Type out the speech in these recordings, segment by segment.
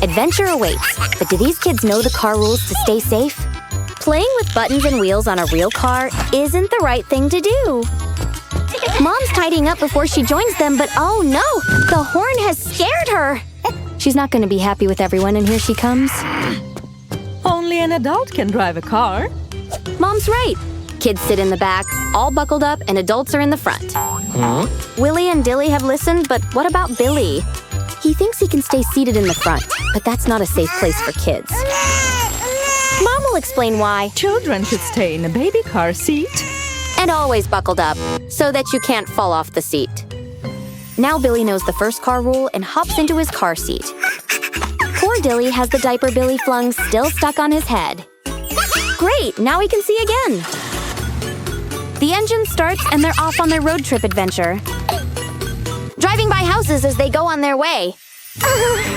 Adventure awaits, but do these kids know the car rules to stay safe? Playing with buttons and wheels on a real car isn't the right thing to do. Mom's tidying up before she joins them, but oh no! The horn has scared her! She's not going to be happy with everyone, and here she comes. Only an adult can drive a car. Mom's right. Kids sit in the back, all buckled up, and adults are in the front. Willie and Dilly have listened, but what about Billy? He thinks he can stay seated in the front, but that's not a safe place for kids. Mom will explain why. Children should stay in a baby car seat. And always buckled up, so that you can't fall off the seat. Now Billy knows the first car rule and hops into his car seat. Poor Dilly has the diaper Billy flung still stuck on his head. Great, now he can see again. The engine starts and they're off on their road trip adventure. Driving by houses as they go on their way.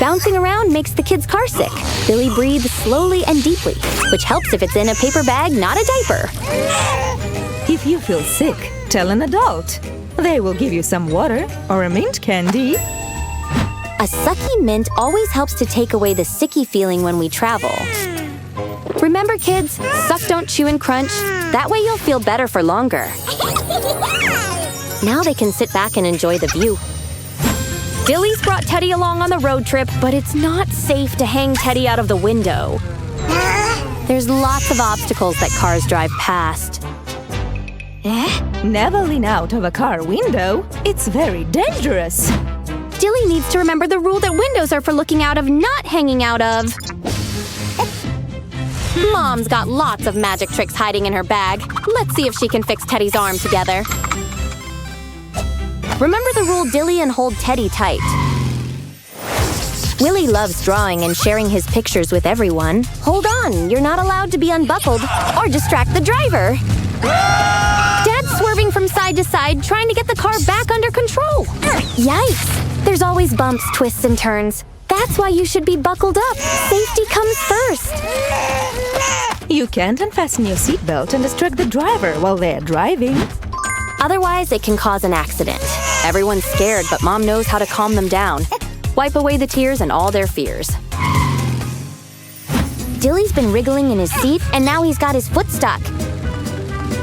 Bouncing around makes the kids car sick. Billy breathes slowly and deeply, which helps if it's in a paper bag, not a diaper. If you feel sick, tell an adult. They will give you some water or a mint candy. A sucky mint always helps to take away the sicky feeling when we travel. Remember, kids, suck, don't chew, and crunch. That way you'll feel better for longer. Now they can sit back and enjoy the view. Dilly's brought Teddy along on the road trip, but it's not safe to hang Teddy out of the window. There's lots of obstacles that cars drive past. Never lean out of a car window. It's very dangerous. Dilly needs to remember the rule that windows are for looking out of, not hanging out of. Mom's got lots of magic tricks hiding in her bag. Let's see if she can fix Teddy's arm together. Remember the rule, Dilly, and hold Teddy tight. Willie loves drawing and sharing his pictures with everyone. Hold on, you're not allowed to be unbuckled or distract the driver. Dad's swerving from side to side, trying to get the car back under control. Yikes! There's always bumps, twists, and turns. That's why you should be buckled up. Safety comes first. You can't unfasten your seatbelt and distract the driver while they're driving. Otherwise, it can cause an accident. Everyone's scared, but Mom knows how to calm them down. Wipe away the tears and all their fears. Dilly's been wriggling in his seat, and now he's got his foot stuck.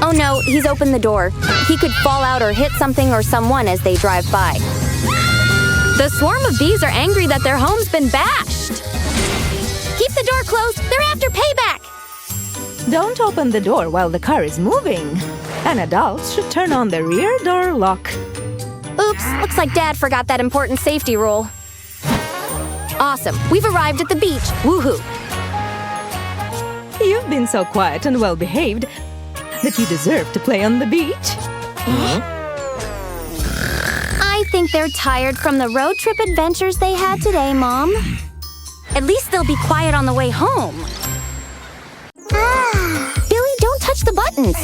Oh no, he's opened the door. He could fall out or hit something or someone as they drive by. The swarm of bees are angry that their home's been bashed. Keep the door closed. They're after payback. Don't open the door while the car is moving. An adult should turn on the rear door lock. Oops, looks like Dad forgot that important safety rule. Awesome, we've arrived at the beach. Woohoo! You've been so quiet and well-behaved that you deserve to play on the beach. I think they're tired from the road trip adventures they had today, Mom. At least they'll be quiet on the way home. Billy, don't touch the buttons.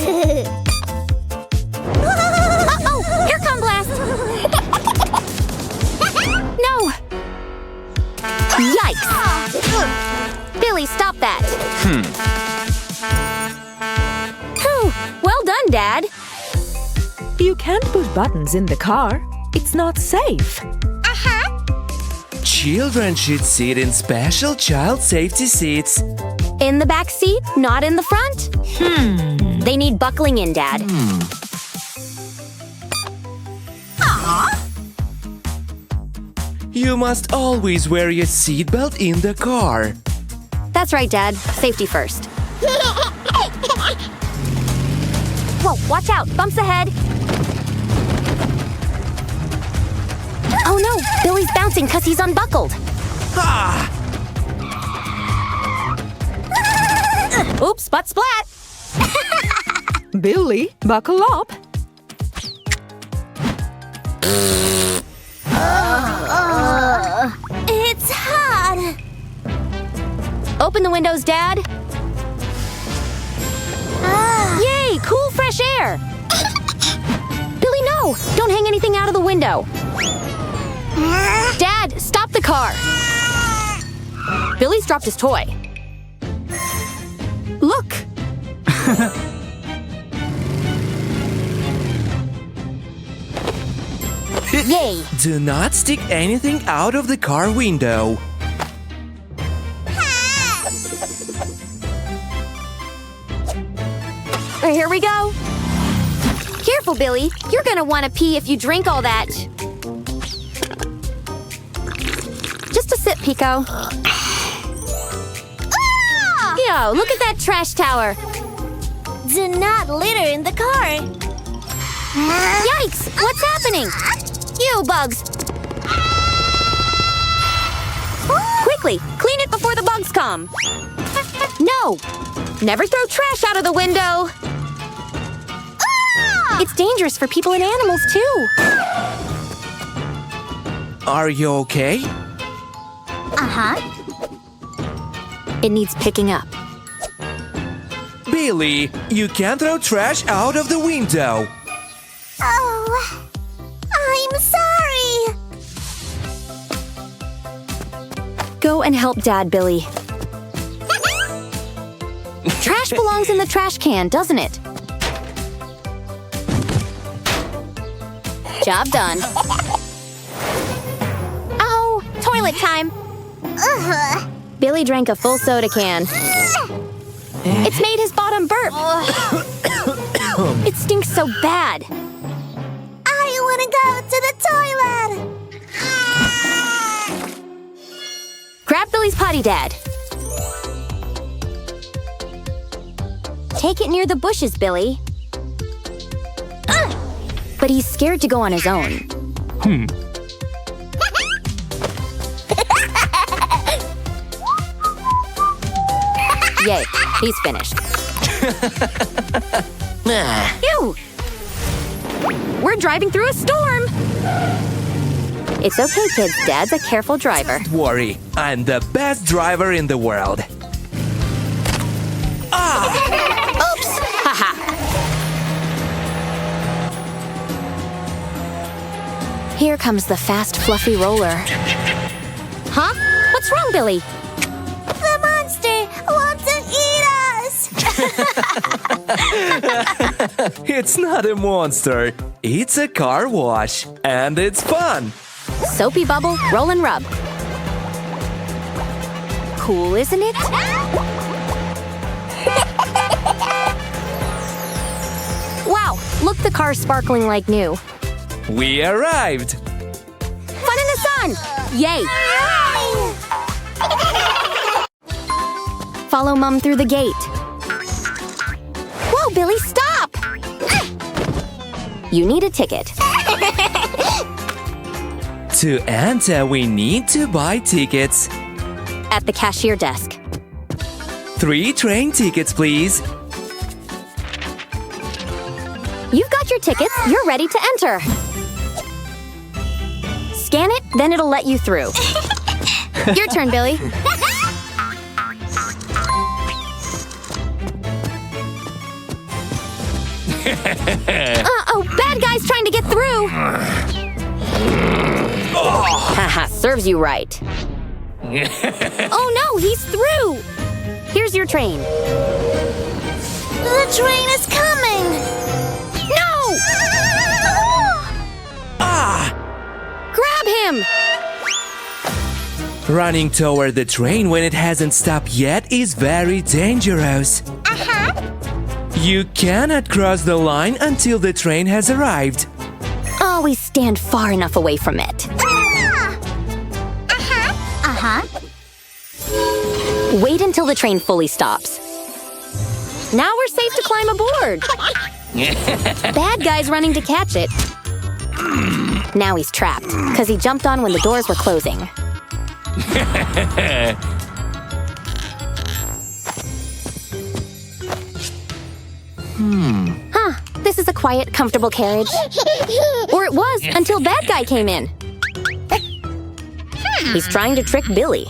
Uh-oh, here come blast. No. Yikes. Billy, stop that. Whew, well done, Dad. You can't put buttons in the car. It's not safe. Children should sit in special child safety seats. In the back seat, not in the front? They need buckling in, Dad. You must always wear your seatbelt in the car. That's right, Dad. Safety first. Whoa, watch out. Bumps ahead. Oh no, Billy's bouncing because he's unbuckled. Ah! Oops, butt splat. Billy, buckle up. It's hot. Open the windows, Dad. Yay, cool fresh air. Billy, no! Don't hang anything out of the window. Dad, stop the car. Billy's dropped his toy. Look. Yay. Do not stick anything out of the car window. Here we go. Careful, Billy. You're gonna want to pee if you drink all that. Just a sip, Pico. Yo, look at that trash tower. Do not litter in the car. Yikes! What's happening? You bugs! Quickly, clean it before the bugs come. No! Never throw trash out of the window. It's dangerous for people and animals, too. Are you okay? Uh-huh. It needs picking up. Billy, you can't throw trash out of the window. Oh, I'm sorry. Go and help Dad, Billy. Trash belongs in the trash can, doesn't it? Job done. Oh, toilet time. Billy drank a full soda can. It's made his bottom burp. It stinks so bad. I want to go to the toilet. Grab Billy's potty, Dad. Take it near the bushes, Billy. But he's scared to go on his own. Yay, he's finished. Ew! We're driving through a storm! It's okay, kids. Dad's a careful driver. Don't worry, I'm the best driver in the world. Oops! Haha! Here comes the fast, fluffy roller. Huh? What's wrong, Billy? The monster wants to eat us. It's not a monster. It's a car wash, and it's fun. Soapy bubble, roll and rub. Cool, isn't it? Wow, look, the car's sparkling like new. We arrived. Fun in the sun! Yay! Follow Mum through the gate. Whoa, Billy, stop! You need a ticket. To enter, we need to buy tickets. At the cashier desk. 3 train tickets, please. You've got your tickets. You're ready to enter. Scan it, then it'll let you through. Your turn, Billy. Uh-oh, bad guy's trying to get through. Haha, serves you right. Oh no, he's through. Here's your train. The train is coming. No! Grab him! Running toward the train when it hasn't stopped yet is very dangerous. You cannot cross the line until the train has arrived. Always stand far enough away from it. Wait until the train fully stops. Now we're safe to climb aboard. Bad guy's running to catch it. Now he's trapped, because he jumped on when the doors were closing. Huh, this is a quiet, comfortable carriage. Or it was, until bad guy came in. He's trying to trick Billy.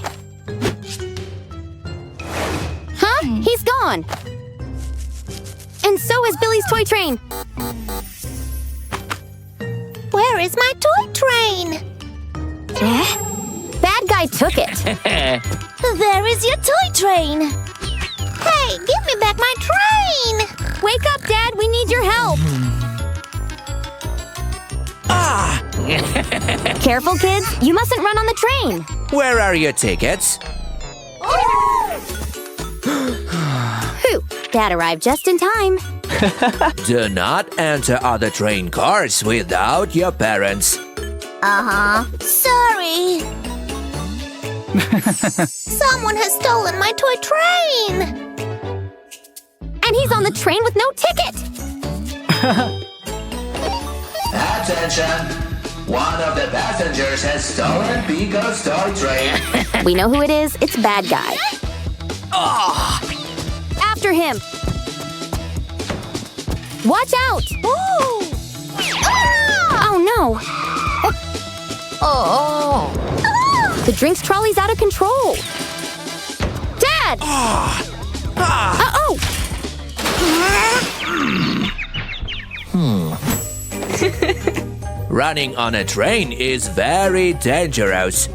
Huh? He's gone. And so is Billy's toy train. Where is my toy train? Bad guy took it. There is your toy train. Hey, give me back my train. Wake up, Dad. We need your help. Careful, kids. You mustn't run on the train. Where are your tickets? Phew. Dad arrived just in time. Do not enter other train cars without your parents. Sorry. Someone has stolen my toy train. And he's on the train with no ticket. Attention! One of the passengers has stolen Pico's toy train. We know who it is. It's bad guy. After him. Watch out! Oh no! The drinks trolley's out of control. Dad! Uh-oh! Running on a train is very dangerous.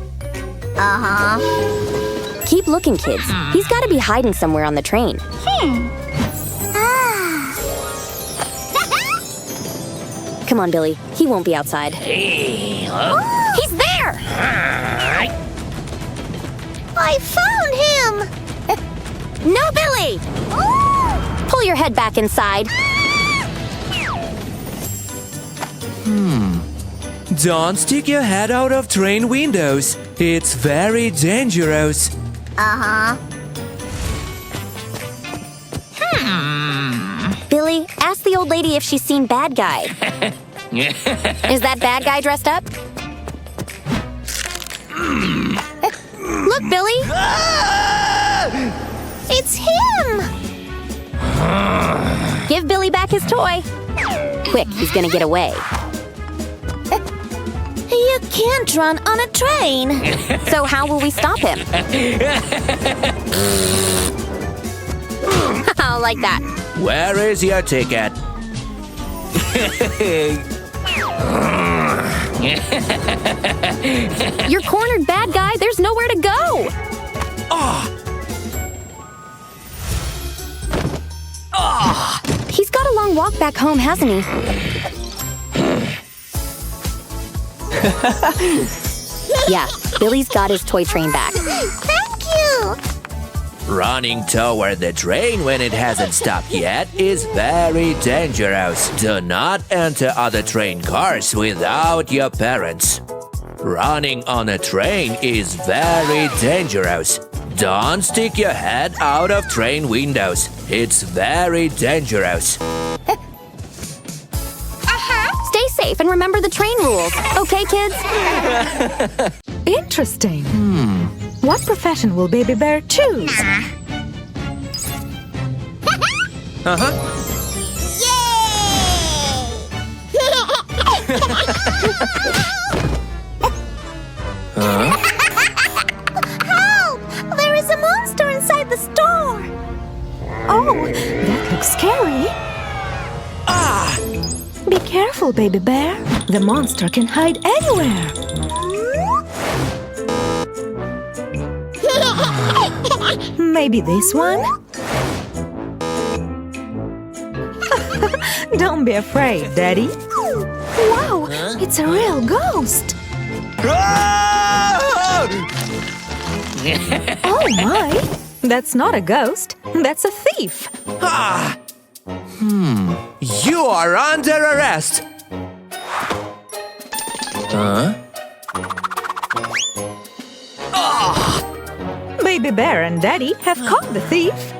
Keep looking, kids. He's got to be hiding somewhere on the train. Come on, Billy. He won't be outside. He's there! I found him. No, Billy! Pull your head back inside. Don't stick your head out of train windows. It's very dangerous. Billy, ask the old lady if she's seen bad guy. Is that bad guy dressed up? Look, Billy! It's him. Give Billy back his toy. Quick, he's gonna get away. You can't run on a train. So how will we stop him? Like that. Where is your ticket? You're cornered, bad guy. There's nowhere to go. He's got a long walk back home, hasn't he? Yeah, Billy's got his toy train back. Thank you. Running toward the train when it hasn't stopped yet is very dangerous. Do not enter other train cars without your parents. Running on a train is very dangerous. Don't stick your head out of train windows. It's very dangerous. Stay safe and remember the train rules. Okay, kids? Interesting. What profession will Baby Bear choose? Help! There is a monster inside the store. Oh, that looks scary. Be careful, Baby Bear. The monster can hide anywhere. Maybe this one? Don't be afraid, Daddy. Wow, it's a real ghost. Oh my! That's not a ghost. That's a thief. You are under arrest. Baby Bear and Daddy have caught the thief.